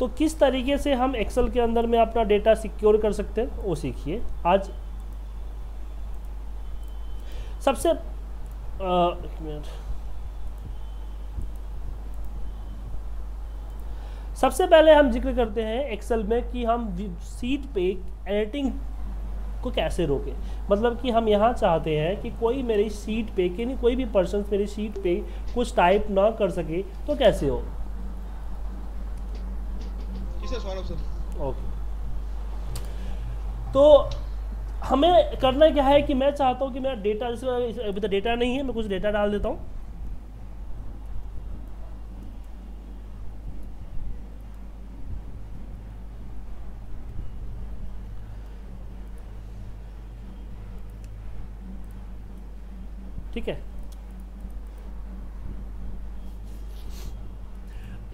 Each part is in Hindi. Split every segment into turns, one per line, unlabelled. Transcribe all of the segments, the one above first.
तो किस तरीके से हम एक्सेल के अंदर में अपना डेटा सिक्योर कर सकते हैं वो सीखिए आज। सबसे एक मिनट, सबसे पहले हम जिक्र करते हैं एक्सेल में कि हम सीट पे एडिटिंग को कैसे रोकें। मतलब कि हम यहाँ चाहते हैं कि कोई मेरी सीट पे कि नहीं, कोई भी पर्सन मेरी सीट पे कुछ टाइप ना कर सके, तो कैसे हो। ओके, तो हमें करना क्या है कि मैं चाहता हूँ कि मेरा डेटा, जैसे अभी तो डेटा नहीं है, मैं कुछ डेटा डाल देता हूँ। ठीक है,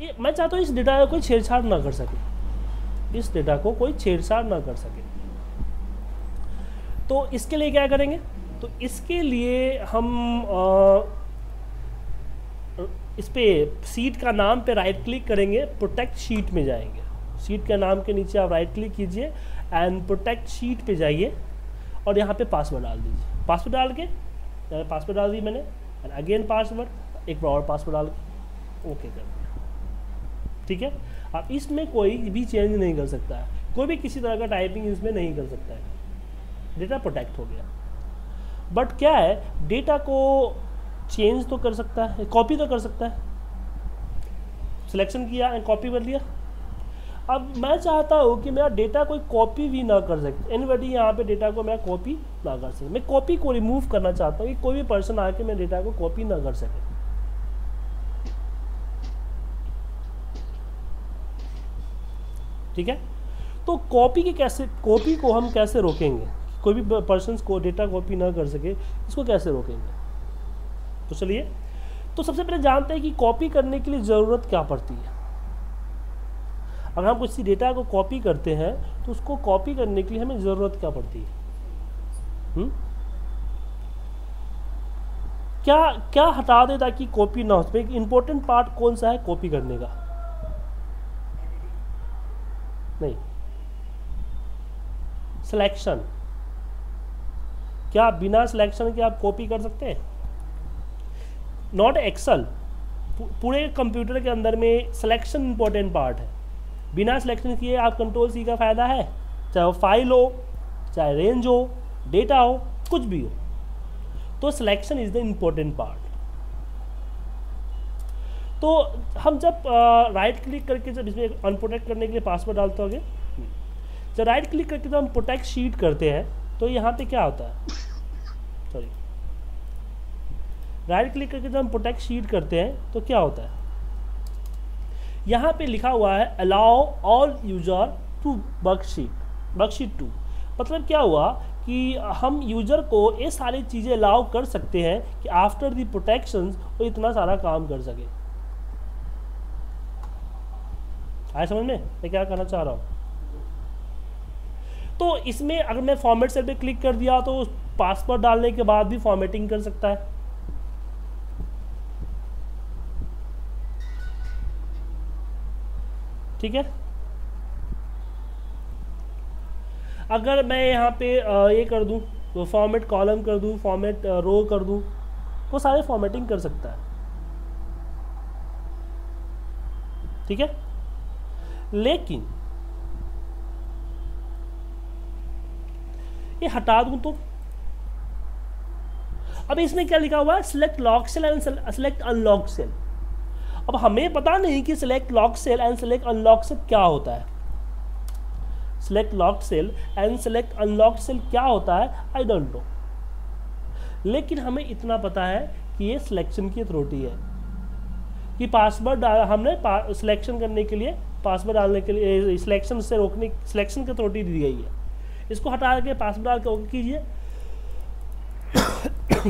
ये मैं चाहता हूँ इस डेटा का कोई छेड़छाड़ ना कर सके, इस डेटा को कोई छेड़छाड़ ना कर सके। तो इसके लिए क्या करेंगे, तो इसके लिए हम इस पे सीट का नाम पे राइट क्लिक करेंगे, प्रोटेक्ट शीट में जाएंगे, सीट के नाम के नीचे आप राइट क्लिक कीजिए एंड प्रोटेक्ट शीट पे जाइए और यहाँ पे पासवर्ड डाल दीजिए। पासवर्ड डाल के, पासवर्ड डाल दी मैंने एंड अगेन पासवर्ड, एक बार और पासवर्ड डाल के ओके कर दिया। ठीक है, अब इसमें कोई भी चेंज नहीं कर सकता है, कोई भी किसी तरह का टाइपिंग इसमें नहीं कर सकता है, डेटा प्रोटेक्ट हो गया। बट क्या है, डेटा को चेंज तो कर सकता है, कॉपी तो कर सकता है। सिलेक्शन किया एंड कॉपी कर लिया। अब मैं चाहता हूँ कि मेरा डेटा कोई कॉपी भी ना कर सके, एनीबॉडी यहाँ पे डेटा को मैं कॉपी ना कर सके। मैं कॉपी को रिमूव करना चाहता हूँ कि कोई भी पर्सन आके मेरे डेटा को कॉपी ना कर सके। ठीक है, तो कॉपी को हम कैसे रोकेंगे, कोई भी पर्सन को डेटा कॉपी ना कर सके, इसको कैसे रोकेंगे। तो चलिए, तो सबसे पहले जानते हैं कि कॉपी करने के लिए ज़रूरत क्या पड़ती है। अगर हम किसी डेटा को कॉपी करते हैं तो उसको कॉपी करने के लिए हमें ज़रूरत क्या पड़ती है। क्या हटा दे ताकि कॉपी ना हो। उसमें एक इम्पोर्टेंट पार्ट कौन सा है कॉपी करने का, नहीं, सिलेक्शन। क्या बिना सिलेक्शन के आप कॉपी कर सकते हैं। नॉट एक्सेल, पूरे कंप्यूटर के अंदर में सिलेक्शन इंपॉर्टेंट पार्ट है। बिना सिलेक्शन किए आप कंट्रोल सी का फ़ायदा है, चाहे वो फाइल हो, चाहे रेंज हो, डेटा हो, कुछ भी हो। तो selection is the important part. तो हम जब राइट क्लिक करके, जब इसमें अनप्रोटेक्ट करने के लिए पासवर्ड डालते होंगे, जब राइट क्लिक करके जब हम प्रोटेक्ट शीट करते हैं तो यहाँ पे क्या होता है, सॉरी, राइट क्लिक करके जब हम प्रोटेक्ट शीट करते हैं तो क्या होता है, यहाँ पे लिखा हुआ है allow all user to worksheet 2। मतलब क्या हुआ कि हम यूजर को ये सारी चीज़ें अलाउ कर सकते हैं कि आफ्टर द प्रोटेक्शंस वो इतना सारा काम कर सके। आया समझ में मैं क्या कहना चाह रहा हूँ। तो इसमें अगर मैं फॉर्मेट सेल पे क्लिक कर दिया तो पासवर्ड डालने के बाद भी फॉर्मेटिंग कर सकता है। ठीक है, अगर मैं यहाँ पे ये कर दूँ तो फॉर्मेट कॉलम कर दूँ, फॉर्मेट रो कर दूँ, वो सारे फॉर्मेटिंग कर सकता है। ठीक है, लेकिन ये हटा दूँ तो अब इसमें क्या लिखा हुआ है, select lock cell and select unlock cell. अब हमें पता नहीं कि select lock cell and select unlock cell क्या होता है। Select lock cell and select unlock cell क्या होता है, आई डोंट नो। लेकिन हमें इतना पता है कि ये सिलेक्शन की अथॉरिटी है कि पासवर्ड हमने सिलेक्शन करने के लिए, पासवर्ड डालने के लिए, सिलेक्शन से रोकने, सिलेक्शन की अथॉरिटी दी गई है। इसको हटा के पासवर्ड डाल के ओके कीजिए,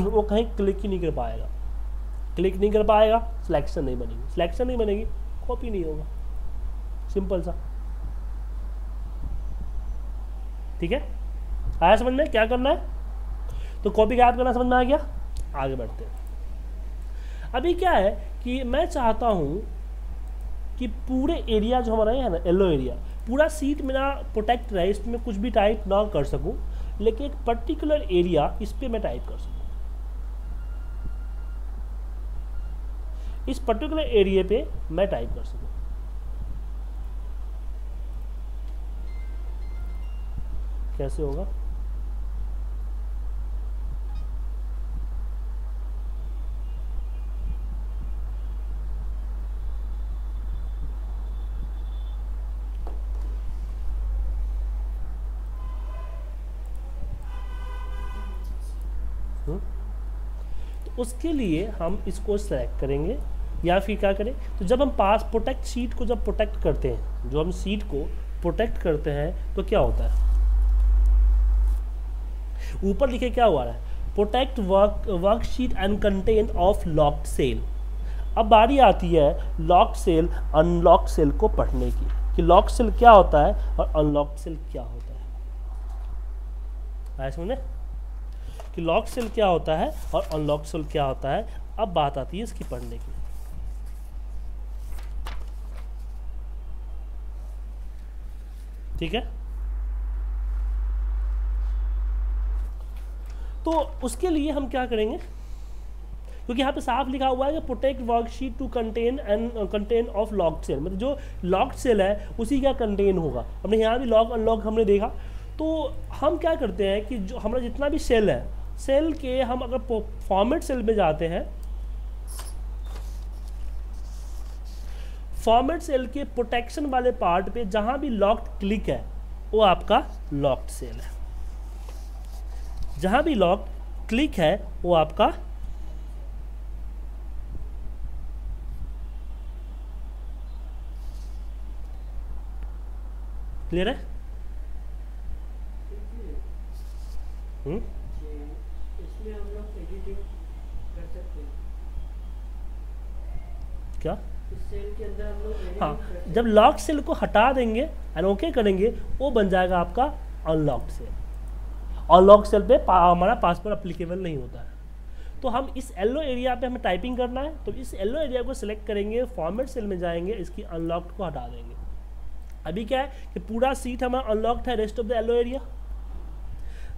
वो कहीं क्लिक ही नहीं कर पाएगा। क्लिक नहीं कर पाएगा, सिलेक्शन नहीं बनेगी, सिलेक्शन नहीं बनेगी, कॉपी नहीं होगा, सिंपल सा। ठीक है, आया समझ में क्या करना है। तो कॉपी गायब करना समझ में आ गया। आगे बढ़ते हैं। अभी क्या है कि मैं चाहता हूं कि पूरे एरिया जो हमारा है ना येलो एरिया, पूरा सीट मेरा प्रोटेक्ट रहे, इसमें कुछ भी टाइप ना कर सकूं, लेकिन एक पर्टिकुलर एरिया इस पे मैं टाइप कर सकूं, इस पर्टिकुलर एरिया पे मैं टाइप कर सकूं। कैसे होगा? तो उसके लिए हम इसको सेलेक्ट करेंगे, या फिर क्या करें, तो जब हम पास प्रोटेक्ट शीट को जब प्रोटेक्ट करते हैं, जो हम सीट को प्रोटेक्ट करते हैं, तो क्या होता है, ऊपर लिखे क्या हुआ है, protect worksheet and content of locked cell. अब बारी आती है लॉक्ड सेल अनलॉक्ड सेल को पढ़ने की, कि लॉक्ड सेल क्या होता है और अनलॉक्ड सेल क्या होता है। आया समझे कि लॉक्ड सेल क्या होता है और अनलॉक्ड सेल क्या होता है। अब बात आती है इसकी पढ़ने की। ठीक है, तो उसके लिए हम क्या करेंगे, क्योंकि यहाँ पे साफ लिखा हुआ है कि protect worksheet to contain and contain of locked cell, मतलब जो लॉक्ड सेल है उसी का कंटेन होगा। हमने यहाँ भी लॉक अनलॉक हमने देखा, तो हम क्या करते हैं कि जो हमारा जितना भी सेल है, सेल के हम अगर फॉर्मेट सेल में जाते हैं, फॉर्मेट सेल के प्रोटेक्शन वाले पार्ट पे जहां भी लॉक्ड क्लिक है वो आपका लॉक्ड सेल है, जहां भी लॉक्ड क्लिक है वो आपका क्लियर है।
इसमें हम लोग एडिटिंग कर सकते हैं
क्या?
इस सेल के अंदर हम लोग एडिटिंग
हाँ,
कर सकते हैं।
जब लॉक्ड सेल को हटा देंगे एंड ओके करेंगे, वो बन जाएगा आपका अनलॉक्ड सेल। अनलॉक्ड सेल पे हमारा पासवर्ड अप्लीकेबल नहीं होता है। तो हम इस येलो एरिया पे हमें टाइपिंग करना है, तो इस येलो एरिया को सिलेक्ट करेंगे, फॉर्मेट सेल में जाएंगे, इसकी अनलॉक्ड को हटा देंगे। अभी क्या है कि पूरा सीट हमारा अनलॉक्ड है, rest of the yellow area.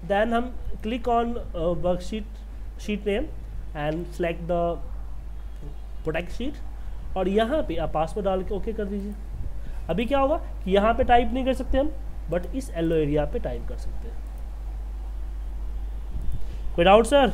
Then हम click on worksheet sheet name and select the protect sheet, और यहाँ पे आप पासवर्ड डाल के ओके कर दीजिए। अभी क्या होगा कि यहाँ पे टाइप नहीं कर सकते हम, बट इस येलो एरिया पे टाइप कर सकते हैं। कोई डाउट सर?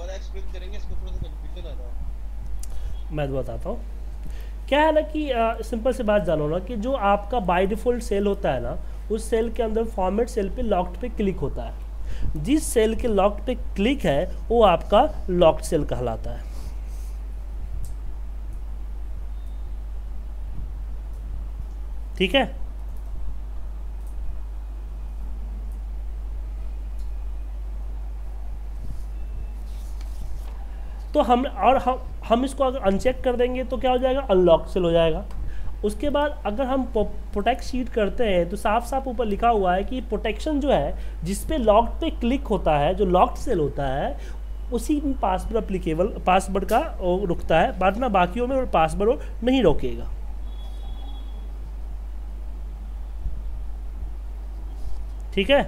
एक्सप्लेन करेंगे, इसको थोड़ा सा कंफ्यूजन आ रहा है।
मैं तो बताता हूँ क्या है ना कि सिंपल से बात जानो ना कि जो आपका बाय डिफ़ॉल्ट सेल होता है ना, उस सेल के अंदर फॉर्मेट सेल पे लॉक्ड पे क्लिक होता है। जिस सेल के लॉक्ड पे क्लिक है वो आपका लॉक्ड सेल कहलाता है। ठीक है, तो हम इसको अगर अनचेक कर देंगे तो क्या हो जाएगा, अनलॉक सेल हो जाएगा। उसके बाद अगर हम प्रोटेक्ट शीट करते हैं तो साफ साफ ऊपर लिखा हुआ है कि प्रोटेक्शन जो है जिस पे लॉक्ड पे क्लिक होता है, जो लॉक्ड सेल होता है, उसी में पासवर्ड अप्लीकेबल पासवर्ड का रुकता है, बाद में बाकियों में पासवर्ड नहीं रोकेगा। ठीक है,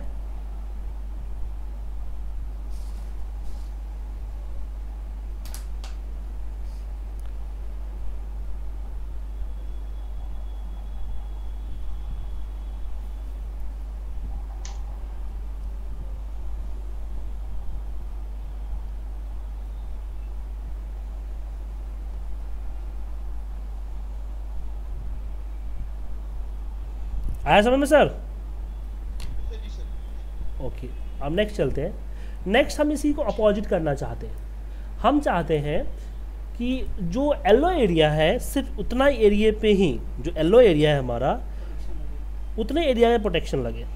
आया समझ में सर? ओके, अब नेक्स्ट चलते हैं। नेक्स्ट हम इसी को अपोजिट करना चाहते हैं। हम चाहते हैं कि जो येलो एरिया है सिर्फ उतना एरिया पे ही, जो येलो एरिया है हमारा, उतने एरिया में प्रोटेक्शन लगे।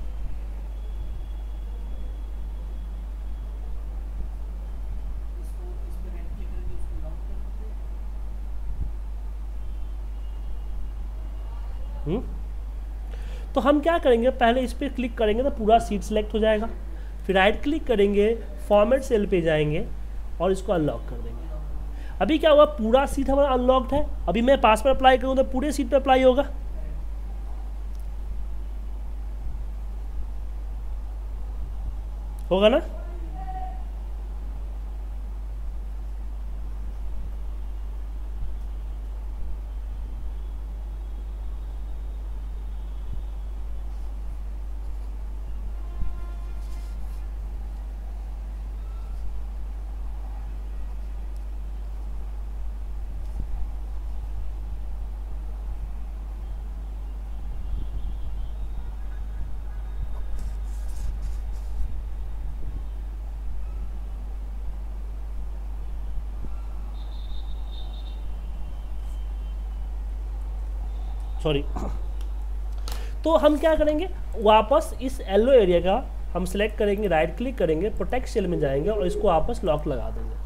तो हम क्या करेंगे, पहले इस पर क्लिक करेंगे तो पूरा सीट सेलेक्ट हो जाएगा, फिर राइट क्लिक करेंगे, फॉर्मेट सेल पे जाएंगे और इसको अनलॉक कर देंगे। अभी क्या हुआ, पूरा सीट हमारा अनलॉक्ड है। अभी मैं पासवर्ड अप्लाई करूँ तो पूरे सीट पे अप्लाई होगा। होगा ना? सॉरी। तो हम क्या करेंगे, वापस इस येलो एरिया का हम सिलेक्ट करेंगे, राइट क्लिक करेंगे, प्रोटेक्ट सेल में जाएंगे और इसको वापस लॉक लगा देंगे।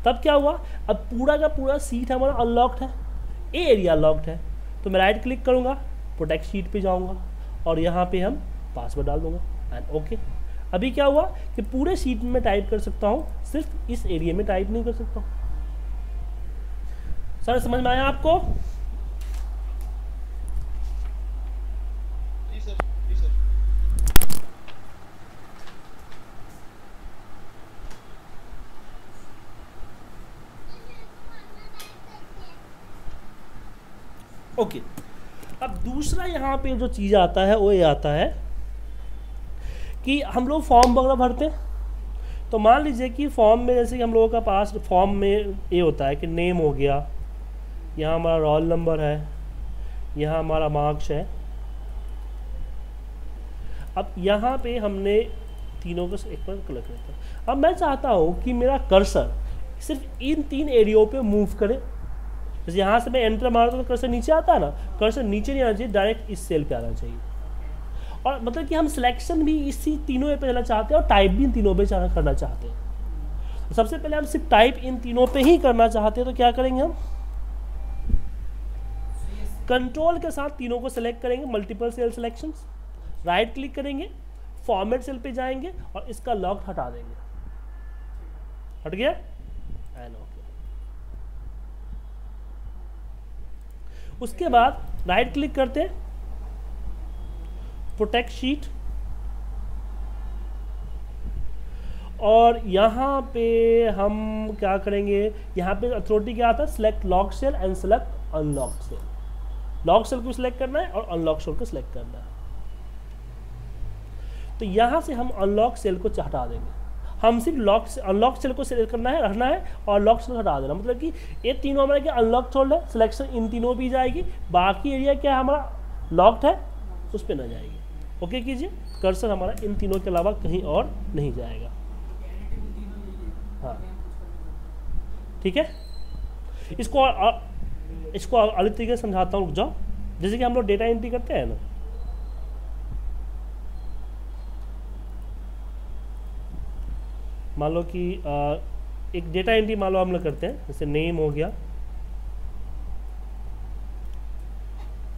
तब क्या हुआ, अब पूरा का पूरा सीट हमारा अनलॉक्ड है, ए एरिया लॉक्ड है। तो मैं राइट क्लिक करूँगा, प्रोटेक्ट शीट पे जाऊँगा और यहाँ पे हम पासवर्ड डाल दूँगा एंड ओके। अभी क्या हुआ कि पूरे शीट में टाइप कर सकता हूँ, सिर्फ इस एरिया में टाइप नहीं कर सकता हूँ। सर समझ में आया आपको? ओके। अब दूसरा यहाँ पे जो चीज़ आता है वो ये आता है कि हम लोग फॉर्म वगैरह भरते हैं। तो मान लीजिए कि फॉर्म में जैसे कि हम लोगों का पास फॉर्म में ये होता है कि नेम हो गया, यहाँ हमारा रोल नंबर है, यहाँ हमारा मार्क्स है। अब यहाँ पे हमने तीनों को एक बार कलेक्ट करते हैं। अब मैं चाहता हूँ कि मेरा कर्सर सिर्फ इन 3 एरियो पे मूव करे। जैसे यहाँ से मैं एंटर मारता हूँ तो कर्सर नीचे आता है ना, कर्सर नीचे नहीं आना चाहिए, डायरेक्ट इस सेल पे आना चाहिए। और मतलब कि हम सिलेक्शन भी इसी तीनों पे करना चाहते हैं और टाइप भी इन तीनों पे करना चाहते हैं। तो सबसे पहले हम सिर्फ टाइप इन तीनों पे ही करना चाहते हैं, तो क्या करेंगे हम, कंट्रोल के साथ तीनों को सिलेक्ट करेंगे, multiple cell selections, right click करेंगे, फॉर्मेट सेल पे जाएंगे और इसका लॉक हटा देंगे। हट गया एंड ओके। उसके बाद राइट क्लिक करते हैं, प्रोटेक्ट शीट, और यहाँ पे हम क्या करेंगे, यहाँ पे अथॉरिटी क्या आता है, select lock cell and select unlock cell. Lock cell को सिलेक्ट करना है और अनलॉक सेल को सिलेक्ट करना है। तो यहाँ से हम अनलॉक सेल को हटा देंगे। हम सिर्फ अनलॉक सेल को सिलेक्ट करना है, रखना है और लॉक सेल हटा देना। मतलब कि ये तीनों हमारा क्या अनलॉक होल्ड है, सिलेक्शन इन तीनों भी जाएगी, बाकी एरिया क्या हमारा लॉक्ड है उस पर ना जाएगी। ओके कीजिए, कर्सर हमारा इन तीनों के अलावा कहीं और नहीं जाएगा। हाँ ठीक है, इसको अलग तरीके से समझाता हूँ, रुक जाओ। जैसे कि हम लोग डेटा एंट्री करते हैं ना, मान लो कि एक डेटा एंट्री मान लो हम लोग करते हैं, जैसे नेम हो गया,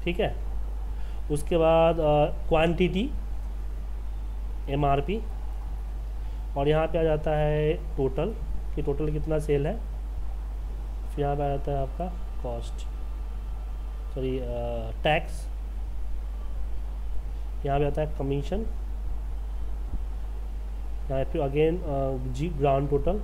ठीक है। उसके बाद क्वांटिटी MRP, और यहाँ पे आ जाता है टोटल कि टोटल कितना सेल है। फिर यहाँ पे आ जाता है आपका कॉस्ट, सॉरी टैक्स, यहाँ पे आता है कमीशन, यहाँ पे अगेन जी ग्रांड टोटल,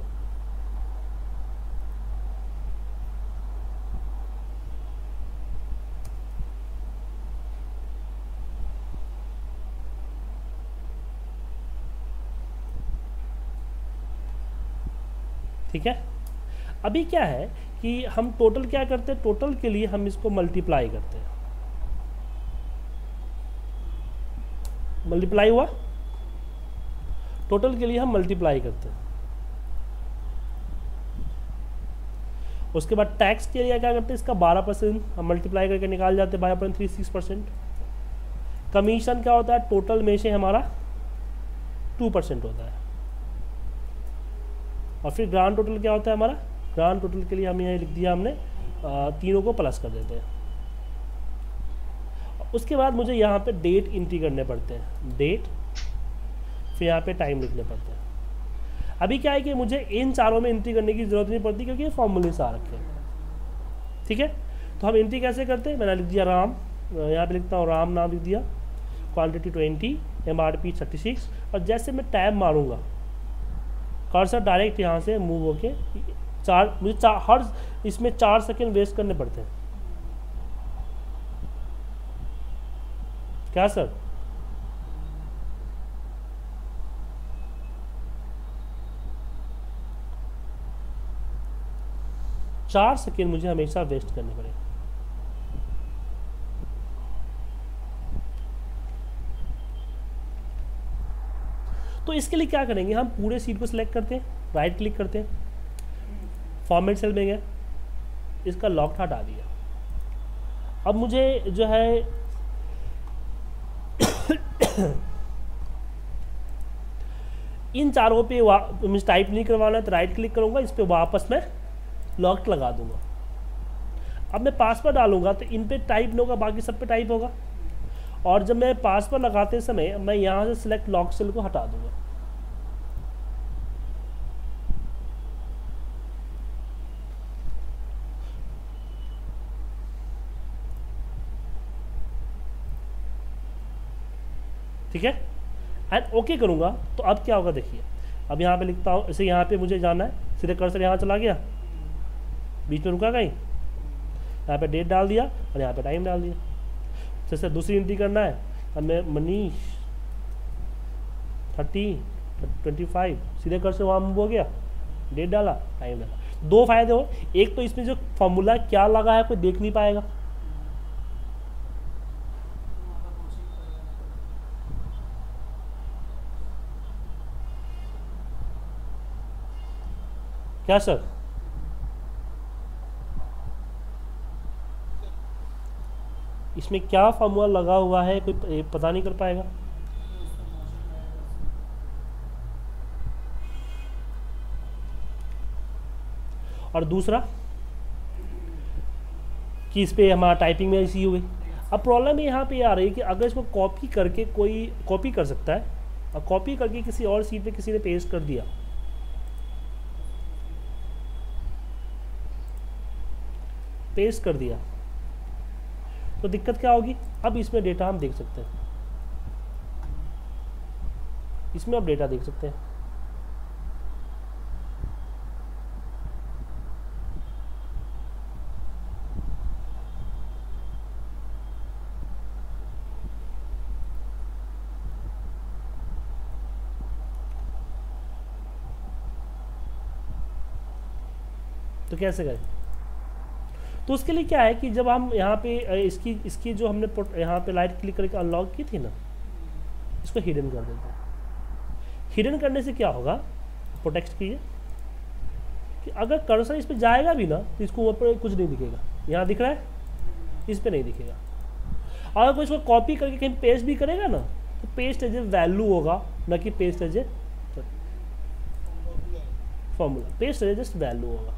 ठीक है। अभी क्या है कि हम टोटल क्या करते हैं, टोटल के लिए हम इसको मल्टीप्लाई करते हैं। मल्टीप्लाई हुआ, टोटल के लिए हम मल्टीप्लाई करते हैं। उसके बाद टैक्स के लिए क्या करते हैं, इसका 12% हम मल्टीप्लाई करके निकाल जाते हैं, 12.36%। कमीशन क्या होता है, टोटल में से हमारा 2% होता है। और फिर ग्रांड टोटल क्या होता है हमारा, ग्रांड टोटल के लिए हम यहाँ लिख दिया हमने, तीनों को प्लस कर देते हैं। उसके बाद मुझे यहाँ पे डेट एंट्री करने पड़ते हैं, डेट, फिर यहाँ पे टाइम लिखने पड़ते हैं। अभी क्या है कि मुझे इन चारों में एंट्री करने की ज़रूरत नहीं पड़ती क्योंकि ये फॉर्मूले से आ रखे हैं। ठीक है, तो हम एंट्री कैसे करते हैं, मैंने लिख दिया राम, यहाँ पे लिखता हूँ राम नाम लिख दिया, क्वांटिटी 20, MRP 36, और जैसे मैं टैब मारूंगा कर्सर डायरेक्ट यहाँ से मूव होके मुझे हर इसमें 4 सेकेंड वेस्ट करने पड़ते हैं। क्या सर? चार सेकेंड मुझे हमेशा वेस्ट करने पड़ेंगे। तो इसके लिए क्या करेंगे, हम पूरे सीट को सिलेक्ट करते हैं, राइट क्लिक करते हैं, फॉर्मेट सेल में गए, इसका लॉक हटा दिया। अब मुझे जो है इन चारों पे मुझे टाइप नहीं करवाना है तो राइट क्लिक करूंगा, इस पे वापस मैं लॉक लगा दूंगा। अब मैं पासवर्ड डालूंगा तो इन पे टाइप नहीं होगा, बाकी सब पे टाइप होगा। और जब मैं पासवर्ड लगाते समय मैं यहाँ से सिलेक्ट लॉक सेल को हटा दूंगा। ठीक है, एंड ओके करूंगा तो अब क्या होगा देखिए। अब यहाँ पे लिखता हूँ, इसे यहाँ पे मुझे जाना है, सीधे कर्सर यहाँ चला गया, बीच में रुका कहीं, यहाँ पे डेट डाल दिया और यहाँ पे टाइम डाल दिया। जैसे दूसरी एंट्री करना है, हमें मनीष 30 25, सीधे कर्सर वहाँ मूव हो गया, डेट डाला, टाइम डाला। दो फायदे हो, एक तो इसमें जो फॉर्मूला क्या लगा है कोई देख नहीं पाएगा, क्या सर? इसमें क्या फॉर्मूला लगा हुआ है कोई पता नहीं कर पाएगा। और दूसरा कि इस पे हमारा टाइपिंग में ऐसी हुई। अब प्रॉब्लम यहाँ पे आ रही है कि अगर इसको कॉपी करके कोई कॉपी कर सकता है और कॉपी करके किसी और सीट पे किसी ने पेस्ट कर दिया, पेस्ट कर दिया, तो दिक्कत क्या होगी। अब इसमें डेटा हम देख सकते हैं, इसमें आप डेटा देख सकते हैं। तो कैसे करें, तो उसके लिए क्या है कि जब हम यहाँ पे इसकी जो हमने यहाँ पे राइट क्लिक करके अनलॉक की थी ना, इसको हिडन कर देते हैं। हिडन करने से क्या होगा, प्रोटेक्ट कीजिए कि अगर कर्सर इस पे जाएगा भी ना तो इसको ऊपर कुछ नहीं दिखेगा, यहाँ दिख रहा है, इस पे नहीं दिखेगा। और अगर इसको कॉपी करके कहीं पेस्ट भी करेगा ना तो पेस्ट एज ए वैल्यू होगा, न कि paste as a formula, paste as a just value होगा।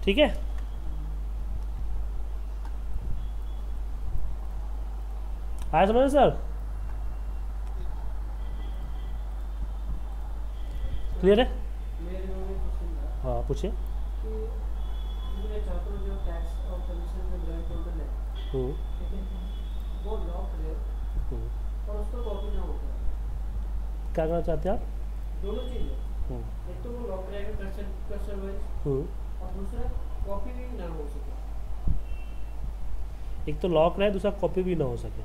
ठीक है, आया समझ सर? क्लियर है?
मेरे मन में क्वेश्चन था
हाँ पूछिए।
कि मैं चाहता हूँ जो टैक्स और कमीशन में जॉइंट टोटल है, ठीक है, वो लॉक रहे और उसका कॉपी ना होता।
क्या करना चाहते हैं आप?
दोनों चीज़ें, एक तो वो लॉक रहेगा कर्सर वाइज, और दूसरा कॉपी भी ना हो सके।
एक तो लॉक रहे, दूसरा कॉपी भी ना हो सके।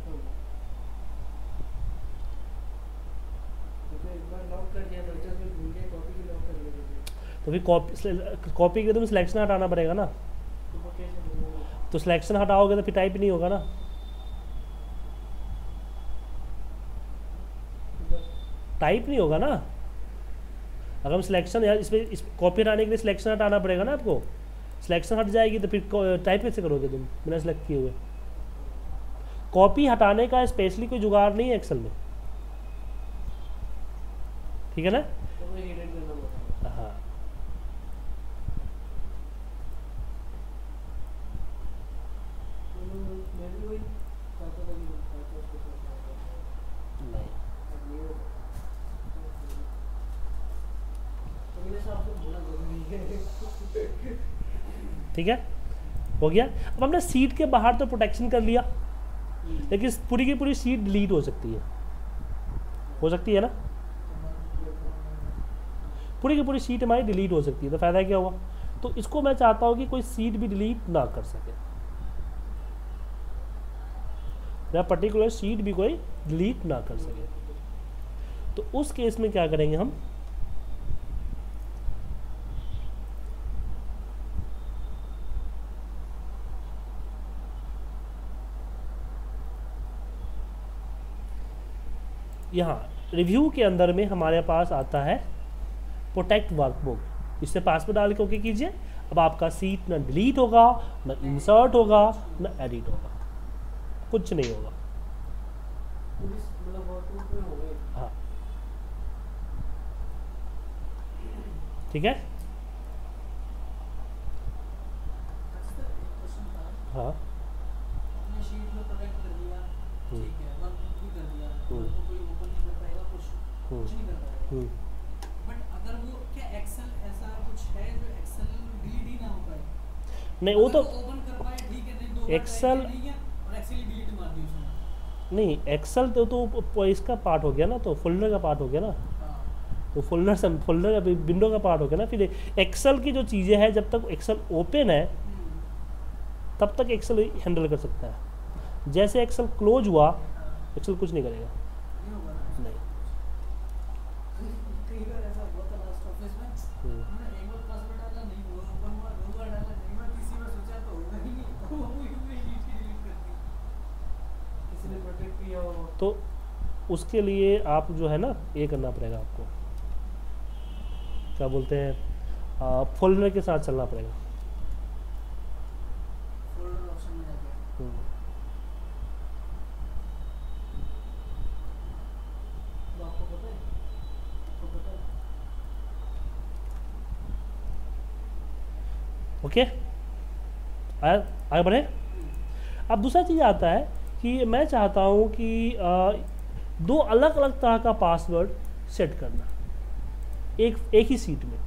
तो एक बार लॉक कर दिया, बच्चा से भूल गया, कॉपी भी लॉक कर दिया,
तो फिर कॉपी के तो सिलेक्शन हटाना पड़ेगा ना,
तो वो कैसे होगा?
तो सिलेक्शन हटाओगे तो फिर टाइप नहीं होगा ना, टाइप नहीं होगा ना। अगर हम सिलेक्शन यार इस कॉपी हटाने के लिए सिलेक्शन हटाना पड़ेगा ना आपको, सिलेक्शन हट जाएगी तो फिर टाइप कैसे करोगे तुम बिना सिलेक्ट किए हुए। कॉपी हटाने का स्पेशली कोई जुगाड़ नहीं है एक्सेल में, ठीक है ना।
तो वो हिडन करना पड़ेगा।
हाँ, ठीक है, हो गया। अब हमने सीट के बाहर तो प्रोटेक्शन कर लिया, लेकिन पूरी की पूरी सीट डिलीट हो सकती है ना, पूरी की पूरी सीट हमारी डिलीट हो सकती है। तो फ़ायदा क्या हुआ? तो इसको मैं चाहता हूँ कि कोई सीट भी डिलीट ना कर सके, या पर्टिकुलर सीट भी कोई डिलीट ना कर सके। तो उस केस में क्या करेंगे हम, यहाँ रिव्यू के अंदर में हमारे पास आता है प्रोटेक्ट वर्कबुक, इससे पासवर्ड डाल के ओके कीजिए। अब आपका सीट ना डिलीट होगा, ना इंसर्ट होगा, ना एडिट होगा, कुछ नहीं होगा। हाँ ठीक है, हाँ नहीं वो तो एक्सेल नहीं, एक्सेल तो इसका पार्ट हो गया ना, तो फोल्डर का पार्ट हो गया ना, तो फोल्डर का विंडो का पार्ट हो गया ना। फिर एक्सेल की जो चीज़ें हैं, जब तक एक्सेल ओपन है तब तक एक्सेल हैंडल कर सकता है। जैसे एक्सेल क्लोज हुआ, एक्सेल कुछ नहीं करेगा। नहीं तो उसके लिए आप जो है ना, ये करना पड़ेगा आपको, क्या बोलते हैं, फोल्डर के साथ चलना पड़ेगा। ओके, आगे बढ़े। अब दूसरा चीज़ आता है कि मैं चाहता हूँ कि दो अलग अलग तरह का पासवर्ड सेट करना एक ही सीट में।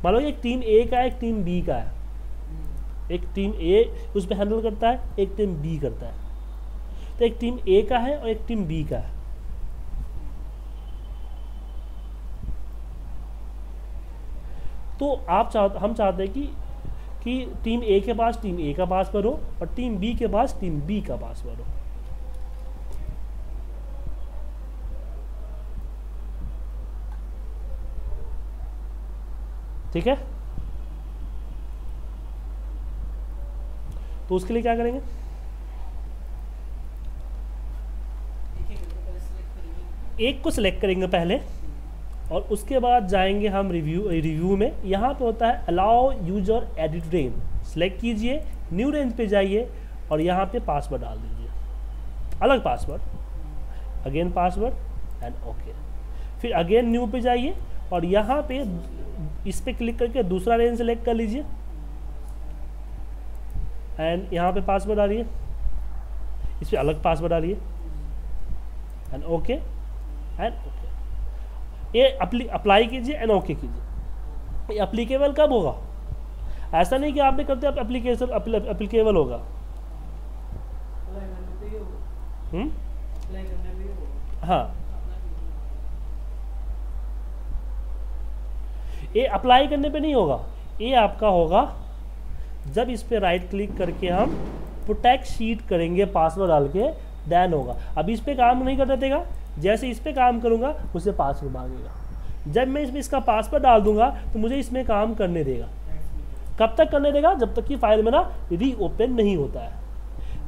मान लो एक टीम ए का है, एक टीम बी का है, एक टीम ए उस पर हैंडल करता है, एक टीम बी करता है। तो एक टीम ए का है और एक टीम बी का है। तो हम चाहते हैं कि टीम ए के पास टीम ए का पासवर्ड हो और टीम बी के पास टीम बी का पासवर्ड हो। ठीक है, तो उसके लिए क्या करेंगे, एक को सिलेक्ट करेंगे पहले, और उसके बाद जाएंगे हम रिव्यू में। यहाँ पे होता है allow user edit range, select कीजिए, न्यू रेंज पे जाइए और यहाँ पे पासवर्ड डाल दीजिए, अलग password, again password and okay. फिर अगेन न्यू पे जाइए और यहाँ पे इस पे क्लिक करके दूसरा रेंज सेलेक्ट कर लीजिए एंड यहाँ पे पासवर्ड डालिए, इस पर अलग पासवर्ड डालिए एंड ओके एंड ओके। ये अप्लाई कीजिए एंड ओके कीजिए। ये अप्लीकेबल कब होगा? ऐसा नहीं कि आपने करते आप एप्लीकेशन अप्लीकेबल होगा। हाँ, ये अप्लाई करने पे नहीं होगा, ये आपका होगा जब इस पे राइट क्लिक करके हम प्रोटेक्ट शीट करेंगे, पासवर्ड डाल के देन होगा। अब इस पे काम नहीं कर देगा, जैसे इस पे काम करूंगा मुझसे पासवर्ड मांगेगा। जब मैं इसमें इसका पासवर्ड डाल दूंगा तो मुझे इसमें काम करने देगा। कब तक करने देगा? जब तक कि फाइल मेरा रीओपन नहीं होता है।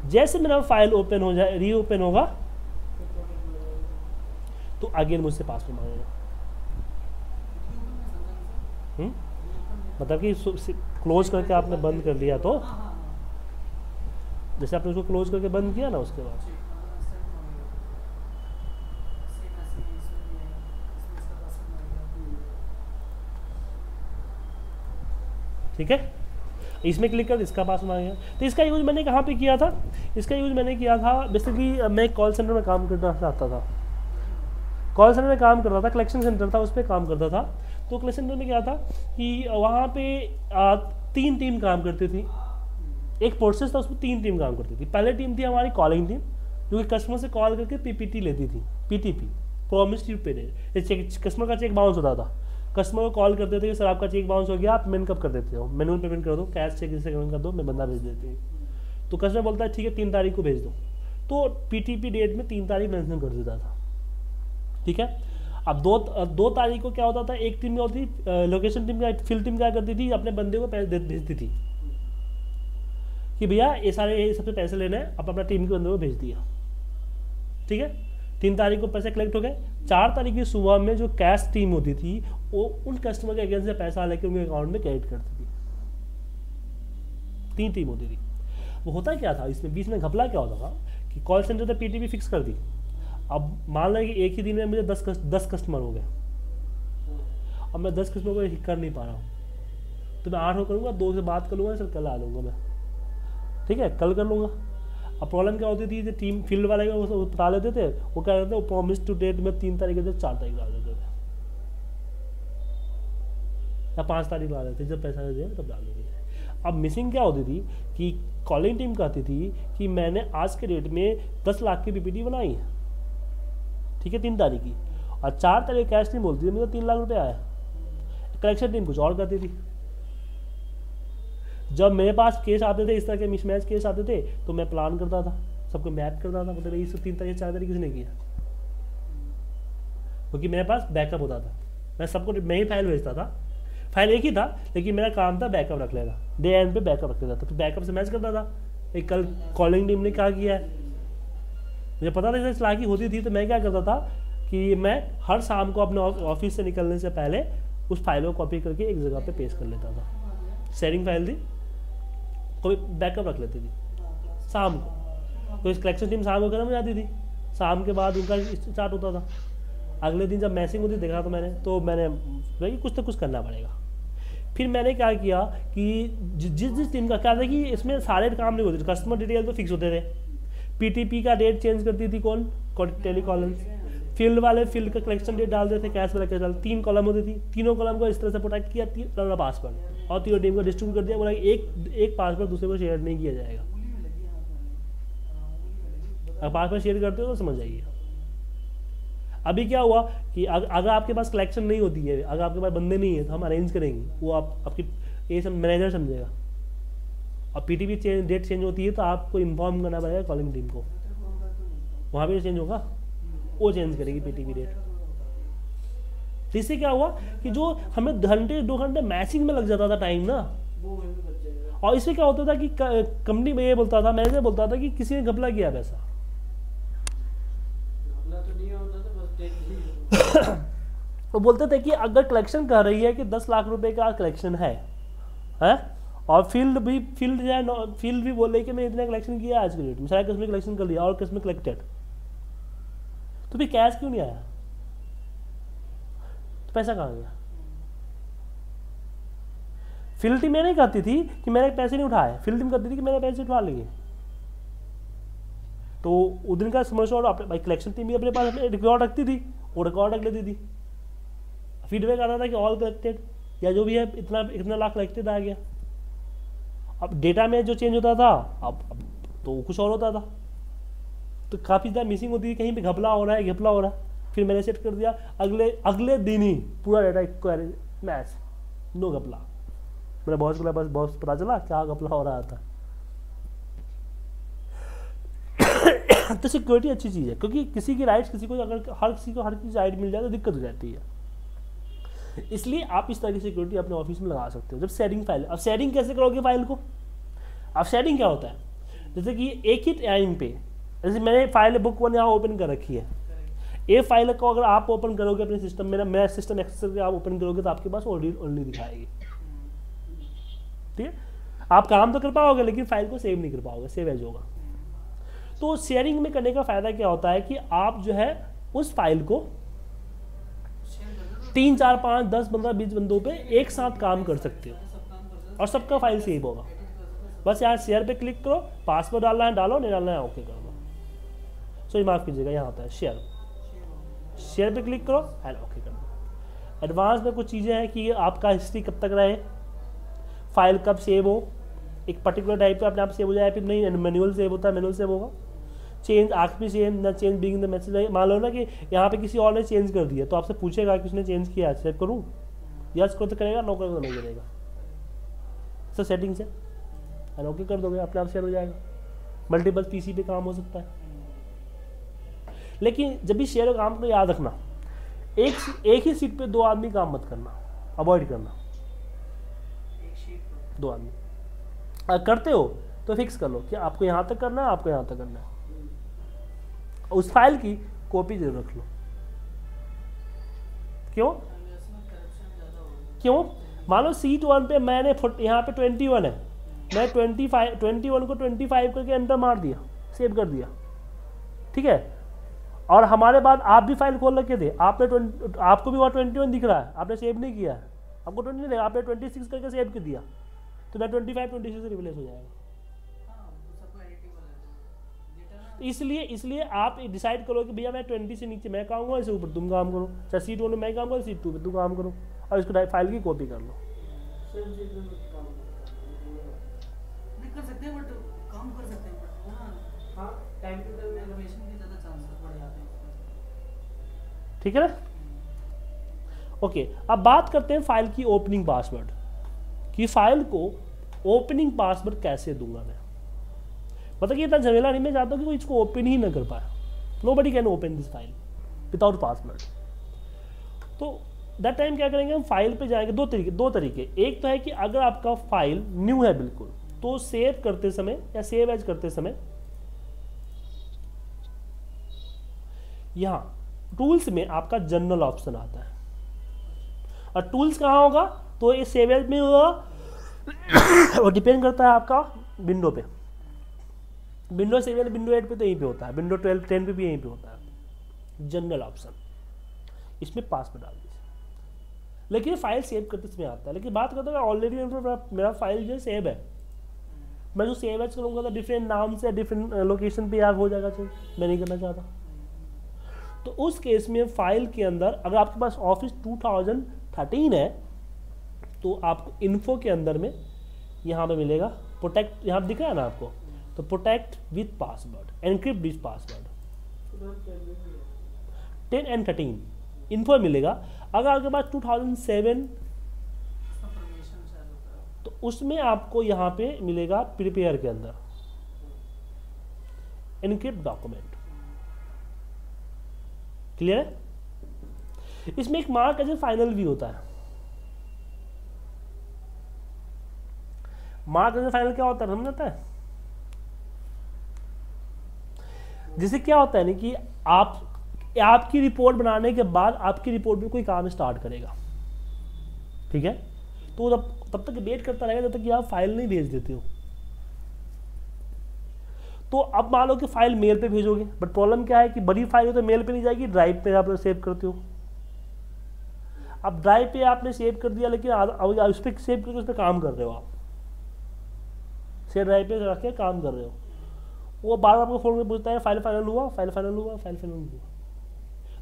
जैसे मेरा फाइल ओपन हो जाए, रीओपन होगा, तो अगेन मुझसे पासवर्ड मांगेगा। मतलब कि क्लोज करके आपने बंद कर लिया, तो जैसे आपने उसको क्लोज करके बंद किया ना, उसके बाद ठीक है, इसमें क्लिक कर इसका पासवर्ड मांगेगा। तो इसका यूज़ मैंने कहाँ पे किया था? इसका यूज़ मैंने किया था बेसिकली, मैं कॉल सेंटर में काम करना चाहता था। कॉल सेंटर में काम करता था, कलेक्शन सेंटर था, उस पर काम करता था। तो कलेक्शन सेंटर में क्या था कि वहाँ पे 3 टीम काम करती थी, एक प्रोसेस था उसमें 3 टीम काम करती थी। पहले टीम थी हमारी कॉलिंग टीम, जो कि कस्टमर से कॉल करके पीपीटी लेती थी, पीटीपी, प्रॉमिस टू पे डेट। कस्टमर का चेक बाउंस होता था, कस्टमर को कॉल करते थे कि सर आपका चेक बाउंस हो गया, आप पेमेंट कब कर देते हो, मैनुअल पेमेंट कर दो, कैश चेक से पेमेंट कर दो, मैं बंदा भेज देती हूँ। तो कस्टमर बोलता है ठीक है 3 तारीख को भेज दो, तो पीटीपी डेट में 3 तारीख मेंशन कर देता था, ठीक है। अब 2 तारीख को क्या होता था, एक टीम में होती लोकेशन टीम, फील्ड टीम क्या करती थी, अपने बंदे को पैसे भेजती थी कि भैया ये सबसे पैसे लेने हैं, अब अपना टीम के बंदे को भेज दिया, ठीक है। 3 तारीख को पैसे कलेक्ट हो गए। 4 तारीख की सुबह में जो कैश टीम होती थी वो उन कस्टमर के अगेंस्ट से पैसा लेके उनके अकाउंट में क्रेडिट करती थी। 3 टीम होती थी। वो होता क्या था इसमें, बीच में घपला क्या होता था कि कॉल सेंटर तो पीटीपी फिक्स कर दी। अब मान लें कि एक ही दिन में मुझे 10 कस्टमर हो गए, अब मैं 10 कस्टमर को कर नहीं पा रहा हूँ, तो मैं 8 को करूँगा, 2 से बात कर लूँगा, सर कल आ लूँगा मैं, ठीक है, कल कर लूँगा। अब प्रॉब्लम क्या होती थी, जो टीम फील्ड वाले वो बता लेते थे, वो क्या करते थे, वो प्रॉमिस टू डेट में 3 तारीख से 4 तारीख डाल देते थे, या 5 तारीख डाल देते, जब पैसा दे तब डाल देते थे। अब मिसिंग क्या होती थी कि कॉलिंग टीम कहती थी कि मैंने आज के डेट में 10 लाख की पीपीटी बनाई है, ठीक है, 3 तारीख की, और 4 तारीख कैश टीम बोलती थी मुझे 3 लाख रुपए आया। कलेक्शन टीम कुछ और करती थी। जब मेरे पास केस आते थे, इस तरह के मिसमैच केस आते थे, तो मैं प्लान करता था, सबको मैप करता था, मतलब ये 3 तारीख 4 तारीख किसने किया, क्योंकि मेरे पास बैकअप होता था, मैं सबको मैं ही फाइल भेजता था, फाइल एक ही था, लेकिन मेरा काम था बैकअप रख लेना, डे एंड पे बैकअप रख लेता था, तो बैकअप से मैच करता था। एक कल कॉलिंग टीम ने क्या किया है, मुझे पता था इस चालाकी होती थी, तो मैं क्या करता था कि मैं हर शाम को अपने ऑफिस से निकलने से पहले उस फाइल को कॉपी करके एक जगह पे पेस्ट कर लेता था। शेयरिंग फाइल थी, कोई बैकअप रख लेती थी शाम को, तो इस कलेक्शन टीम शाम को खत्म हो जाती थी, शाम के बाद उनका स्टार्ट होता था। अगले दिन जब मैसिंग होती देखा तो मैंने भाई कुछ तो कुछ करना पड़ेगा। फिर मैंने क्या किया कि जिस टीम का क्या था कि इसमें सारे काम नहीं होते थे, कस्टमर डिटेल तो फिक्स होते थे, पीटीपी का डेट चेंज करती थी कौन, टेलीकॉलिंग, फील्ड वाले फील्ड का कलेक्शन डेट डाल देते, कैश वाला कैश डाल, 3 कॉलम होती थी, तीनों कॉलम को इस तरह से प्रोटेक्ट किया, 3 पासवर्ड, और तीनों टीम को डिस्ट्रीब्यूट कर दिया, बोला एक पासवर्ड दूसरे को शेयर नहीं किया जाएगा। अगर पासवर्ड शेयर करते हो तो समझ जाइए। अभी क्या हुआ कि अगर आपके पास कलेक्शन नहीं होती है, अगर आपके पास बंदे नहीं है, तो हम अरेंज करेंगे, वो आपकी ये सब मैनेजर समझेगा, और पीटीपी डेट चेंज होती है तो आपको इन्फॉर्म करना पड़ेगा कॉलिंग टीम को, वहाँ भी चेंज होगा, वो चेंज करेगी पीटीपी डेट। तो इससे क्या हुआ कि जो हमें 2 घंटे मैचिंग में लग जाता था टाइम ना, और इससे क्या होता था कि कंपनी में ये बोलता था, मैनेजर बोलता था कि किसी ने घपला किया पैसा। वो बोलते थे कि अगर कलेक्शन कर रही है कि 10 लाख रुपए का कलेक्शन है, और फील्ड भी बोले कि मैं इतना कलेक्शन किया आज के डेट में, सारा कस्टमर कलेक्शन कर लिया और कस्टमर कलेक्टेड, तो भी कैश क्यों नहीं आया, तो पैसा कहाँ गया। फील्ड टीम नहीं कहती थी कि मैंने पैसे नहीं उठाए, फील्ड टीम कहती थी कि मैंने पैसे उठा लिए। तो उस दिन का समझो भाई कलेक्शन टीम भी अपने पास रिकॉर्ड रखती थी, वो रिकॉर्ड रख लेती थी, फीडबैक आता था कि ऑल कलेक्टेड, या जो भी है इतना लाख कलेक्टेड आ गया। अब डेटा में जो चेंज होता था अब तो कुछ और होता था, तो काफ़ी ज़्यादा मिसिंग होती थी, कहीं पे घपला हो रहा है। फिर मैंने सेट कर दिया, अगले दिन ही पूरा डेटा मैच, नो घपला। मेरा बॉस को बस बॉस पता चला क्या घपला हो रहा था। तो सिक्योरिटी अच्छी चीज़ है, क्योंकि किसी की राइट्स अगर हर किसी को हर चीज़ राइट मिल जाए तो दिक्कत हो जाती है। इसलिए आप इस तरह की सिक्योरिटी अपने ऑफिस में लगा सकते हो। जब शेयरिंग फाइल, अब शेयरिंग कैसे करोगे फाइल को, अब शेयरिंग क्या होता है, जैसे कि एक ही टाइम पे, जैसे मैंने फाइल बुक 1 यहाँ ओपन कर रखी है, ये फाइल को अगर आप ओपन करोगे अपने सिस्टम में, मेरा सिस्टम एक्सेस करके आप ओपन करोगे तो आपके पास ओनली दिखाएगी, ठीक है। आप काम तो कर पाओगे लेकिन फाइल को सेव नहीं कर पाओगे, सेव एज होगा। तो शेयरिंग में करने का फायदा क्या होता है कि आप जो है उस फाइल को 3, 4, 5, 10, 15, 20 बंदों पे एक साथ काम कर सकते हो, और सबका फाइल सेव होगा। बस यहाँ शेयर पे क्लिक करो, पासवर्ड डालना है डालो, नहीं डालना है ओके कर दो। सॉरी माफ कीजिएगा, यहाँ होता है शेयर पे क्लिक करो एंड ओके कर दो। एडवांस में कुछ चीज़ें हैं कि आपका हिस्ट्री कब तक रहे, फाइल कब सेव हो, एक पर्टिकुलर टाइप पे अपने आप सेव हो जाए, फिर नहीं मैनुअल सेव होता है, मैनुअल सेव होगा। चेंज आखिरी सेम ना चेंज बिगिन द मैसेज, मान लो ना कि यहाँ पे किसी और ने चेंज कर दिया तो आपसे पूछेगा कि उसने चेंज किया, सेव करूँ, यस करो तो करेगा, नो करो तो नहीं करेगा। सर सेटिंग्स है एंड ओके कर दोगे, अपने आप शेयर हो जाएगा। मल्टीपल पीसी पे काम हो सकता है। लेकिन जब भी शेयर काम को याद रखना, एक ही सीट पे 2 आदमी काम मत करना, अवॉइड करना।
एक शीट पर
2 आदमी अगर करते हो तो फिक्स कर लो कि आपको यहाँ तक करना है, आपको यहाँ तक करना है। उस फाइल की कॉपी जरूर रख लो। क्यों? क्यों? मान लो सीट 1 पे मैंने यहाँ पे 21 है, मैं 21 को 25 करके एंटर मार दिया, सेव कर दिया, ठीक है। और हमारे बाद आप भी फाइल खोल रखे थे, आपको भी वहाँ 21 दिख रहा है, आपने सेव नहीं किया है, आपको 20 नहीं, आपने 26 करके सेव कर दिया, तो मैं 25 से रिप्लेस हो जाएगा। इसलिए आप डिसाइड करो कि भैया मैं 20 से नीचे मैं काम करूँ, इससे ऊपर तुम काम करो, चाहे सीट 1 में मैं काम करूँ, सीट 2 पे तुम काम करो, और इसको फाइल की कॉपी कर लो।
कर सकते हैं बट काम कर सकते हैं, बट हाँ टाइम टू टाइम एलोकेशन के ज़्यादा चांसेस बढ़ जाते हैं।
ठीक है ना? ओके, अब बात करते हैं फाइल की ओपनिंग पासवर्ड कि फाइल को ओपनिंग पासवर्ड कैसे दूंगा मैं। मतलब कि इतना झमेला नहीं, मैं चाहता हूँ कि कोई इसको ओपन ही ना कर पाए। Nobody can open this file without password. तो दैट टाइम क्या करेंगे, हम फाइल पे जाएंगे। दो तरीके। एक तो है कि अगर आपका फाइल न्यू है बिल्कुल, तो सेव करते समय या सेव एज करते समय यहाँ टूल्स में आपका जनरल ऑप्शन आता है, और टूल्स कहाँ होगा, तो ये सेव एज में होगा। वो डिपेंड करता है आपका विंडो पे, विंडो 7 विंडो 8 पे तो यहीं पे होता है, विंडो 12 10 पे भी यहीं पे होता है जनरल ऑप्शन। इसमें पासवर्ड डाल दीजिए, लेकिन ये फाइल सेव करते समय आता है। लेकिन बात करते हैं ऑलरेडी मेरा फाइल जो सेव है, मैं जो सेव एज करूँगा तो डिफरेंट नाम से डिफरेंट लोकेशन पे यार हो जाएगा, चल मैं नहीं करना चाहता। तो उस केस में फाइल के अंदर अगर आपके पास ऑफिस 2013 है तो आपको इन्फो के अंदर में यहाँ पे मिलेगा प्रोटेक्ट, यहाँ दिख रहा है ना आपको, तो protect with password, encrypt with password 10 and 13 info मिलेगा। अगर आपके पास 2007 तो उसमें आपको यहाँ पे मिलेगा प्रिपेयर के अंदर एनक्रिप्ट डॉक्यूमेंट। क्लियर है? इसमें एक मार्क एज ए फाइनल भी होता है। मार्क एज ए फाइनल क्या होता है समझ आता है? जिससे क्या होता है ना कि आपकी रिपोर्ट बनाने के बाद आपकी रिपोर्ट में कोई काम स्टार्ट करेगा, ठीक है, तो तब तक वेट करता रहेगा जब तक कि आप फाइल नहीं भेज देते हो। तो अब मान लो कि फाइल मेल पे भेजोगे, बट प्रॉब्लम क्या है कि बड़ी फाइल हो तो मेल पे नहीं जाएगी, ड्राइव पे आप सेव करते हो। अब ड्राइव पे आपने सेव कर दिया, लेकिन उस पर सेव करके उस पर काम कर रहे हो, आप सेव ड्राइव पे रख के काम कर रहे हो, वो बार बार आपको फोन में पूछता है फाइल फाइनल हुआ, फाइल फाइनल हुआ, फाइल फाइनल हुआ।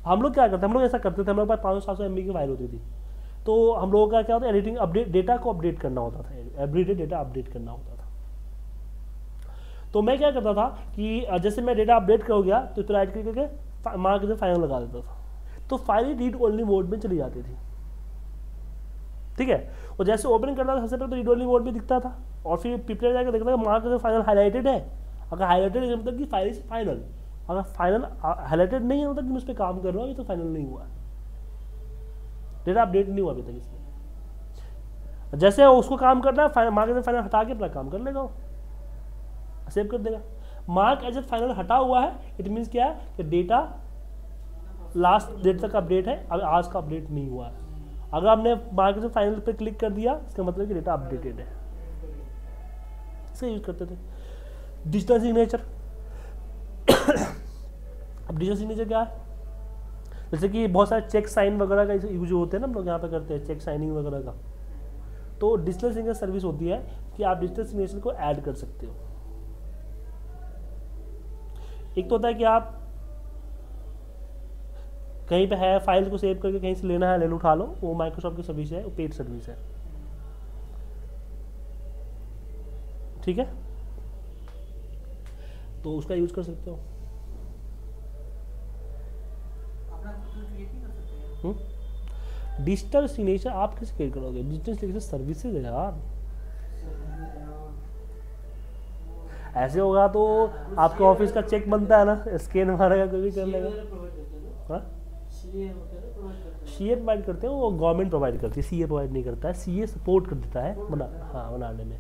हम लोग क्या करते हैं, हम लोग ऐसा करते थे, हमारे पास 500-700 MB की फाइल होती थी, तो हम लोगों का क्या होता है, एडिटिंग अपडेट डेटा को अपडेट करना होता था, एवरीडे डेटा अपडेट करना होता था। तो मैं क्या करता था कि जैसे मैं डेटा अपडेट हो गया तो राइट क्लिक करके मार्क से फाइनल लगा देता था, तो फाइल रीड ओनली मोड में चली जाती थी, ठीक है। और जैसे ओपन करता था सबसे पहले तो रीड ओनली मोड में दिखता था, और फिर प्रिपेयर जाकर देखता था मार्क से फाइनल हाईलाइटेड है। अगर हाईलाइटेड है मतलब कि फाइल इज फाइनल, अगर फाइनल हाईलाइटेड नहीं है मतलब कि मैं उस पर काम कर रहा हूँ, ये तो फाइनल नहीं हुआ, डेटा अपडेट नहीं हुआ अभी तक इसमें। जैसे उसको काम करना है, मार्क से फाइनल हटा के अपना काम कर लेगा, सेव कर देगा। मार्क एज ए फाइनल हटा हुआ है, इट मीन्स क्या है कि डेटा लास्ट डेट तक अपडेट है, अब आज का अपडेट नहीं हुआ है। अगर आपने मार्क एज ए फाइनल पे क्लिक कर दिया, इसका मतलब कि डेटा अपडेटेड है। इसे यूज करते थे। डिजिटल सिग्नेचर अब डिजिटल सिग्नेचर क्या है, जैसे कि बहुत सारे चेक साइन वगैरह का यूज होते हैं ना, हम लोग यहाँ पे करते हैं चेक साइनिंग वगैरह का, तो डिजिटल सिग्नेचर सर्विस होती है कि आप डिजिटल सिग्नेचर को ऐड कर सकते हो। एक तो होता है कि आप कहीं पे है फाइल को सेव करके कहीं से लेना है ले लो, उठा लो, वो माइक्रोसॉफ्ट की सर्विस है, वो पेड सर्विस है। ठीक है, तो उसका यूज कर सकते हो।
अपना खुद क्रिएट नहीं कर सकते हैं।
डिजिटल सिग्नेचर आप कैसे क्रिएट करोगे? डिजिटल सिग्नेचर सर्विसेज है यार। ऐसे होगा तो आपके ऑफिस का चेक बनता है ना, स्कैन मारेगा कोई भी कर लेगा। हाँ, सीए प्रोवाइड करते हैं, वो गवर्नमेंट प्रोवाइड करती है, सीए प्रोवाइड नहीं करता है। सीए सपोर्ट कर देता है बनाने में।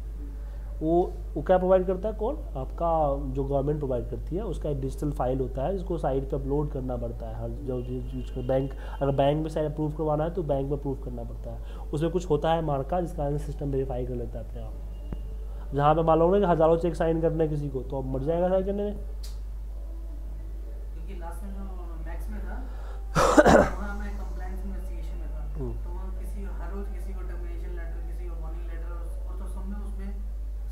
वो क्या प्रोवाइड करता है? कौन? आपका जो गवर्नमेंट प्रोवाइड करती है, उसका एक डिजिटल फाइल होता है जिसको साइट पे अपलोड करना पड़ता है। हर जो बैंक, अगर बैंक में साइट अप्रूव करवाना है तो बैंक में अप्रूव करना पड़ता है। उसमें कुछ होता है मार्का जिसका सिस्टम वेरीफाई कर लेता है अपने आप। जहाँ पे मान लो कि हज़ारों चेक साइन करने किसी को, तो अब मर जाएगा साइन करने में।
क्योंकि लास्ट में जो मैक्स में था वहाँ मैं कंप्लायंस इन्वेस्टिगेशन में था, तो वहाँ किसी हर रोज किसी को टर्मिनेशन लेटर, किसी को वार्निंग लेटर, और तो सब में उसमें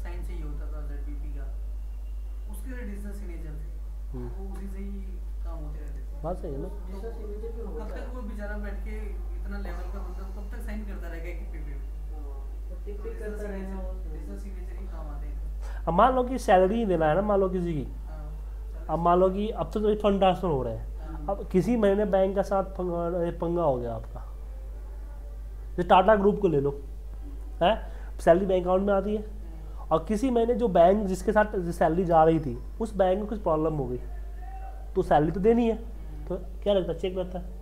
साइन चाहिए होता था ZBP का। उसके लिए डिजिटल सिग्नेचर थे, वो उसी से ही काम होते रहते थे।
बात सही है ना।
डिजिटल सिग्नेचर भी होता है। कब तक वो बेचारा बैठ के इतना लेवल का बंदा कब तक साइन करता रहेगा कि पेपर टिक करता रहेगा। डिजिटल सिग्नेचर ही काम आते हैं।
अब मान लो कि सैलरी देना है ना, मान लो किसी की, अब मान लो कि अब तो फंड ट्रांसफर हो रहे हैं, अब किसी महीने बैंक का साथ पंगा हो गया आपका। जैसे टाटा ग्रुप को ले लो, है सैलरी बैंक अकाउंट में आती है, और किसी महीने जो बैंक जिसके साथ सैलरी जा रही थी उस बैंक में कुछ प्रॉब्लम हो गई, तो सैलरी तो देनी है, तो क्या लगता है? चेक रहता है।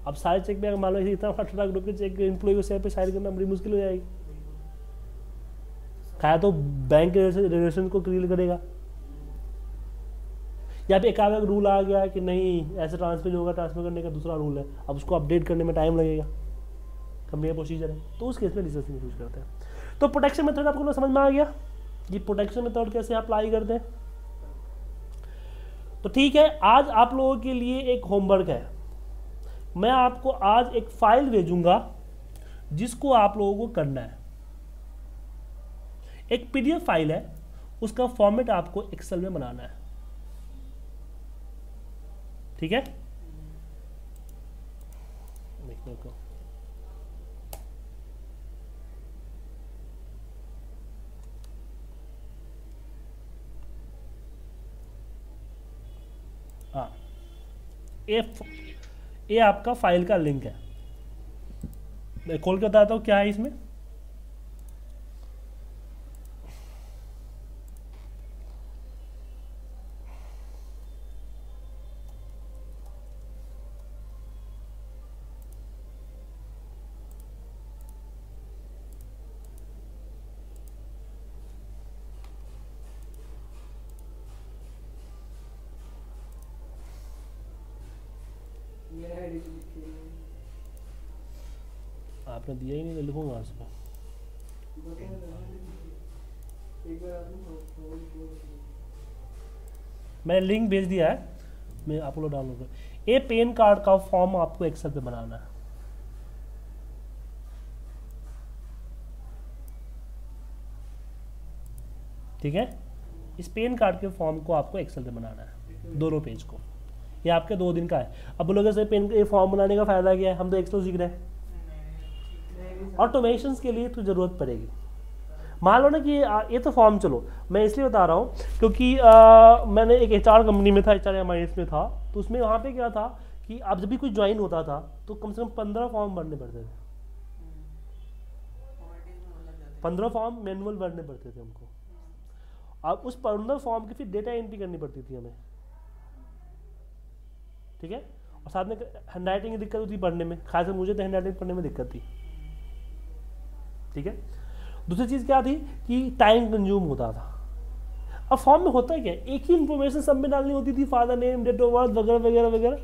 अब सारे चेक में मान लो इतना टाटा ग्रुप के चेक एम्प्लॉय को शेयर पे साइन करना बड़ी मुश्किल हो जाएगी। क्या तो बैंक के रिलेशन को क्लियर करेगा, या फिर एक रूल आ गया कि नहीं ऐसे ट्रांसफर नहीं होगा, ट्रांसफर करने का दूसरा रूल है, अब उसको अपडेट करने में टाइम लगेगा, कंपनी का प्रोसीजर है, तो उस केस में डिजिटल सिग्नेचर यूज करते हैं। तो प्रोटेक्शन मेथड आपको लोग समझ में आ गया कि प्रोटेक्शन मेथड कैसे अप्लाई करते हैं। तो ठीक है, आज आप लोगों के लिए एक होमवर्क है। मैं आपको आज एक फाइल भेजूंगा जिसको आप लोगों को करना है। एक PDF फाइल है, उसका फॉर्मेट आपको एक्सेल में बनाना है। ठीक है, देखने को हाँ, ये आपका फाइल का लिंक है। मैं खोल के बताता हूँ क्या है इसमें। आपने दिया ही नहीं तो लिखूंगा उस पर। मैंने लिंक भेज दिया है, मैं आप लोग डाउनलोड कर। ये पैन कार्ड का फॉर्म आपको एक्सेल पे बनाना है। ठीक है, इस पैन कार्ड के फॉर्म को आपको एक्सेल पे बनाना है, दोनों पेज को। ये आपके 2 दिन का है। अब बोलोगे सर पेन ये फॉर्म बनाने का फायदा क्या है? हम तो एक्सेल सीख रहे हैं। ऑटोमेशंस के लिए तो ज़रूरत पड़ेगी। मान लो ना कि ये तो फॉर्म, चलो मैं इसलिए बता रहा हूँ क्योंकि मैंने एक HR कंपनी में था, HRMIS में था, तो उसमें वहाँ पे क्या था कि अब जब भी कोई ज्वाइन होता था तो कम से कम 15 फॉर्म भरने पड़ते थे। 15 फॉर्म मैनुअल भरने पड़ते थे हमको। अब उस 15 फॉर्म की फिर डेटा एंट्री करनी पड़ती थी हमें। ठीक है, और साथ में हैंड राइटिंग की दिक्कत होती पढ़ने में, खासकर मुझे तो हैंड राइटिंग पढ़ने में दिक्कत थी। ठीक है, दूसरी चीज़ क्या थी कि टाइम कंज्यूम होता था। अब फॉर्म में होता है क्या, एक ही इंफॉर्मेशन सब में डालनी होती थी, father name, date of birth वगैरह वगैरह वगैरह,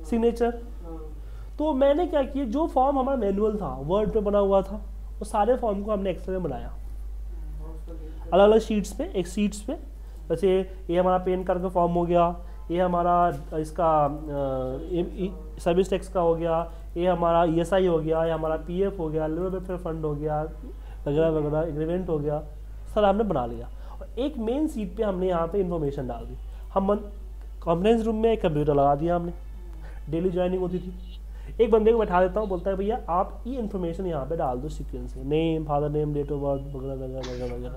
सिग्नेचर। तो मैंने क्या किया, जो फॉर्म हमारा मैनुअल था, वर्ड पे बना हुआ था, वो सारे फॉर्म को हमने एक्सेल में बनाया, अलग अलग शीट्स पे। एक शीट्स पे जैसे ये हमारा पैन कार्ड का फॉर्म हो गया, ये हमारा इसका सर्विस टैक्स का हो गया, ये हमारा ESI हो गया, ये हमारा PF हो गया, लेबर वेलफेयर फंड हो गया वगैरह वगैरह, एग्रीमेंट हो गया, सर हमने बना लिया। और एक मेन सीट पे हमने यहाँ पे इंफॉर्मेशन डाल दी। हम कॉन्फ्रेंस रूम में एक कंप्यूटर लगा दिया हमने, डेली ज्वाइनिंग होती थी। एक बंदे को बैठा देता हूँ, बोलता है भैया आप ये इन्फॉर्मेशन यहाँ पे डाल दो सीक्वेंस से, name, father name, date of birth वगैरह वगैरह वगैरह वगैरह।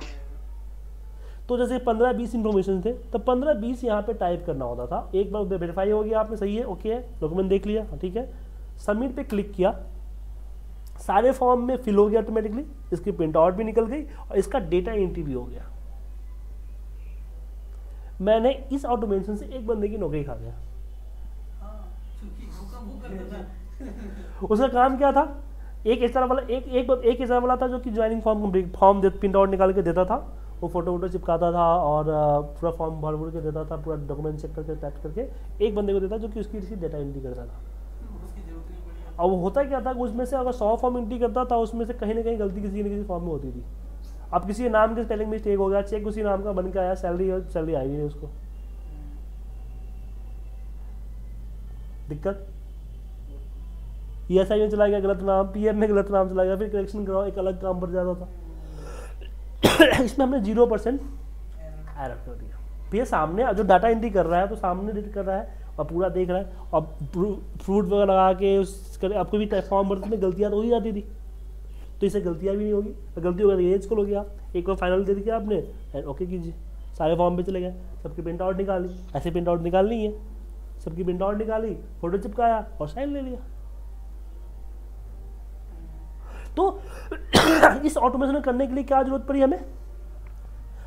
तो जैसे 15-20 इन्फॉर्मेशन थे, तो 15-20 यहाँ पे टाइप करना होता था। एक बार वेरीफाई हो गया आपने, सही है, ओके है, डॉक्यूमेंट देख लिया, ठीक है, सबमिट पे क्लिक किया, सारे फॉर्म में फिल हो गया ऑटोमेटिकली, इसकी प्रिंट आउट भी निकल गई और इसका डेटा एंट्री भी हो गया। मैंने इस ऑटोमेशन से एक बंदे की नौकरी खा गया। उसका काम क्या था, एक एचआर वाला एक एचआर वाला था जो कि ज्वाइनिंग फॉर्म प्रिंट आउट निकाल के देता था, वो फोटो चिपकाता था और पूरा फॉर्म भर के देता था, पूरा डॉक्यूमेंट चेक करके टाइप करके एक बंदे को देता जो कि उसकी डेटा एंट्री करता था। अब वो होता क्या था, उसमें से अगर 100 फॉर्म एंट्री करता था, उसमें से कहीं ना कहीं गलती किसी न किसी फॉर्म में होती थी। अब किसी नाम के स्पेलिंग मिस्टेक हो गया, चेक उसी नाम का बन के आया, सैलरी आई नहीं उसको, दिक्कत। ESI में चला गया गलत नाम, PM में गलत नाम चला गया, फिर करेक्शन कराओ, एक अलग काम पर जाता था। इसमें हमने 0% एरर कर दिया। भैया सामने जो डाटा एंट्री कर रहा है तो सामने एडिट कर रहा है और पूरा देख रहा है, और फ्रूट वगैरह लगा के आपको भी फॉर्म भरने में गलतियाँ तो हो ही जाती थी, तो इससे गलतियाँ भी नहीं होगी। गलती होगा तो ये इसको लोगे आप, एक बार फाइनल दे दिया आपने, ओके कीजिए, सारे फॉर्म पे चले गए, सबकी प्रिंट आउट निकाली, ऐसे प्रिंट आउट निकालनी है, सबकी प्रिंट आउट निकाली, फोटो चिपकाया और साइन ले लिया। तो इस ऑटोमेशन करने के लिए क्या जरूरत पड़ी हमें,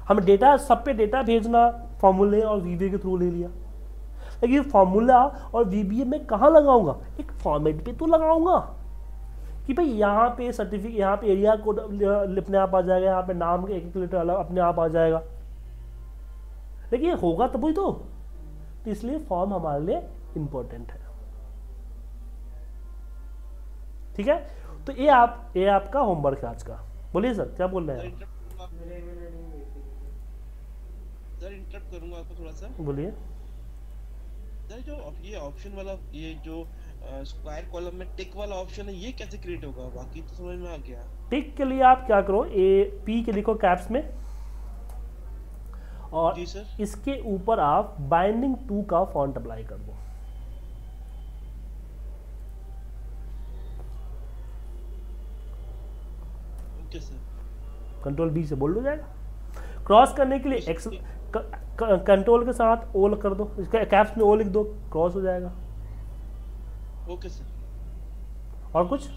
हम डेटा सब पे डेटा भेजना फॉर्मूले और VBA के थ्रू ले लिया। लेकिन फॉर्मूला और VBA में कहाँ लगाऊंगा, एक फॉर्मेट पे तो लगाऊंगा कि भाई यहाँ पे सर्टिफिकेट, यहाँ पे एरिया कोड अपने आप आ जाएगा, यहाँ पे नाम के एक लेटर अलग अपने आप आ जाएगा, लेकिन ये होगा तभी तो इसलिए फॉर्म हमारे लिए इंपॉर्टेंट है। ठीक है, तो ये आपका होमवर्क है आज का। बोलिए सर, क्या बोल रहे हैं?
सर इंटरप्ट करूंगा आपको थोड़ा सा।
बोलिए
सर, जो ये ऑप्शन वाला, ये जो स्क्वायर कॉलम में टिक वाला ऑप्शन है, ये कैसे क्रिएट होगा? बाकी तो समझ में आ गया।
टिक के लिए आप क्या करो, P के लिखो कैप्स में, और
जी सर। इसके
ऊपर आप बाइंडिंग टू का फॉन्ट अप्लाई कर दो।
Okay sir.
कंट्रोल B से बोल दो जाएगा। क्रॉस करने के लिए एक्स कंट्रोल के साथ O कर दो, इसका कैप्स में O लिख दो, क्रॉस हो जाएगा।
Okay sir.
और कुछ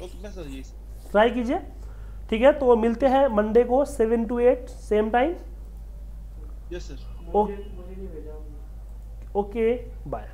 ओके सर, ये
ट्राई कीजिए। ठीक है, तो मिलते हैं मंडे को 7 to 8 same time.
Yes sir.
Okay, bye.